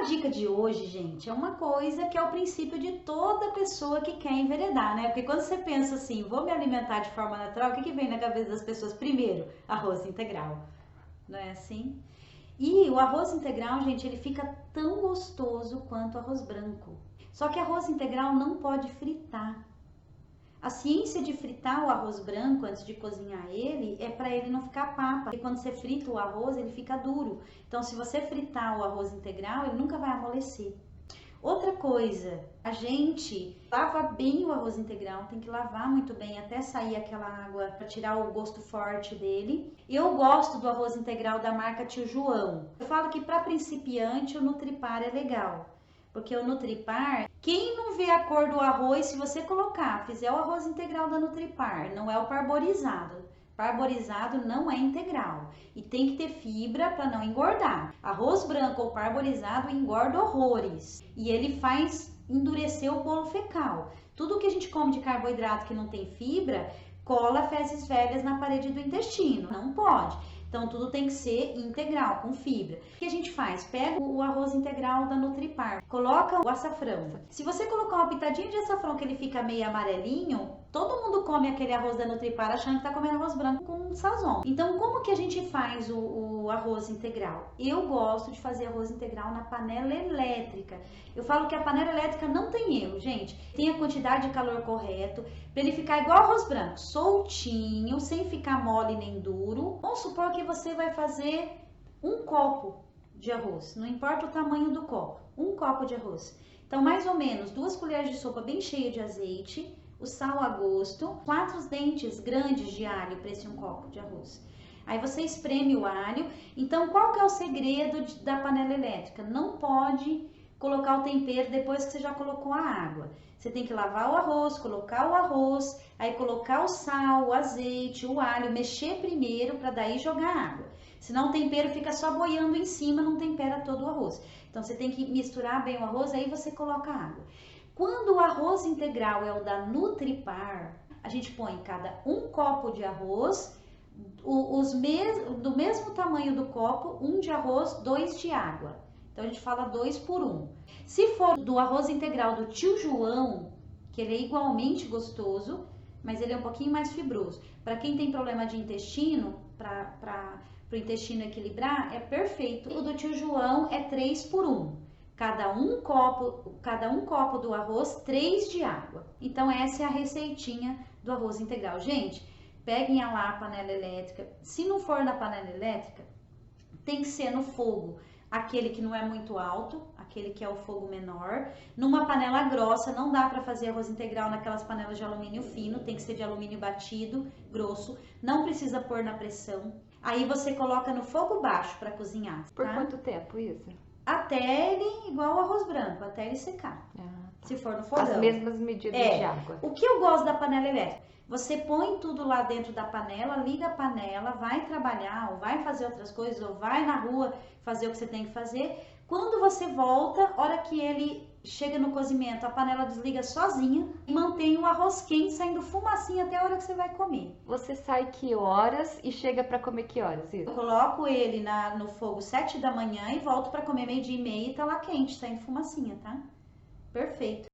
a dica de hoje, gente, é uma coisa que é o princípio de toda pessoa que quer enveredar, né? Porque quando você pensa assim, vou me alimentar de forma natural, o que vem na cabeça das pessoas? Primeiro, arroz integral, não é assim? E o arroz integral, gente, ele fica tão gostoso quanto o arroz branco. Só que arroz integral não pode fritar. A ciência de fritar o arroz branco antes de cozinhar ele é para ele não ficar papa. Porque quando você frita o arroz, ele fica duro. Então, se você fritar o arroz integral, ele nunca vai amolecer. Outra coisa, a gente lava bem o arroz integral, tem que lavar muito bem até sair aquela água para tirar o gosto forte dele. Eu gosto do arroz integral da marca Tio João. Eu falo que para principiante o Nutripar é legal, porque o Nutripar, quem não vê a cor do arroz, se você colocar, fizer o arroz integral da Nutripar, não é o parborizado. Parborizado não é integral e tem que ter fibra para não engordar. Arroz branco ou parborizado engorda horrores e ele faz endurecer o bolo fecal. Tudo que a gente come de carboidrato que não tem fibra cola fezes velhas na parede do intestino. Não pode. Então tudo tem que ser integral, com fibra. O que a gente faz? Pega o arroz integral da Nutripar, coloca o açafrão. Se você colocar uma pitadinha de açafrão que ele fica meio amarelinho, todo mundo come aquele arroz da Nutripar achando que tá comendo arroz branco com sazon. Então como que a gente faz o arroz integral? Eu gosto de fazer arroz integral na panela elétrica. Eu falo que a panela elétrica não tem erro, gente. Tem a quantidade de calor correto, para ele ficar igual arroz branco, soltinho, sem ficar mole nem duro. Vamos supor que você vai fazer um copo de arroz, não importa o tamanho do copo, um copo de arroz. Então, mais ou menos 2 colheres de sopa bem cheias de azeite, o sal a gosto, 4 dentes grandes de alho para esse um copo de arroz. Aí você espreme o alho. Então, qual que é o segredo da panela elétrica? Não pode colocar o tempero depois que você já colocou a água. Você tem que lavar o arroz, colocar o arroz, aí colocar o sal, o azeite, o alho, mexer primeiro para daí jogar água. Senão o tempero fica só boiando em cima, não tempera todo o arroz. Então você tem que misturar bem o arroz, aí você coloca a água. Quando o arroz integral é o da Nutripar, a gente põe cada um copo de arroz, do mesmo tamanho do copo, 1 de arroz, 2 de água. Então a gente fala 2 por 1. Se for do arroz integral do Tio João, que ele é igualmente gostoso, mas ele é um pouquinho mais fibroso. Para quem tem problema de intestino, para o intestino equilibrar, é perfeito. O do Tio João é 3 por 1. Cada um copo do arroz, 3 de água. Então essa é a receitinha do arroz integral. Gente, peguem lá a panela elétrica. Se não for na panela elétrica, tem que ser no fogo. Aquele que não é muito alto, aquele que é o fogo menor. Numa panela grossa, não dá para fazer arroz integral naquelas panelas de alumínio fino, tem que ser de alumínio batido, grosso. Não precisa pôr na pressão. Aí você coloca no fogo baixo para cozinhar. Por tá? quanto tempo isso? Até ele, igual o arroz branco, até ele secar. Tá. Se for no fogão. As mesmas medidas de água. O que eu gosto da panela elétrica? Você põe tudo lá dentro da panela, liga a panela, vai trabalhar, ou vai fazer outras coisas, ou vai na rua fazer o que você tem que fazer. Quando você volta, hora que ele chega no cozimento, a panela desliga sozinha e mantém o arroz quente saindo fumacinha até a hora que você vai comer. Você sai que horas e chega para comer que horas? Isso? Eu coloco ele no fogo 7 da manhã e volto para comer 12h30 e tá lá quente, saindo fumacinha, tá? Perfeito.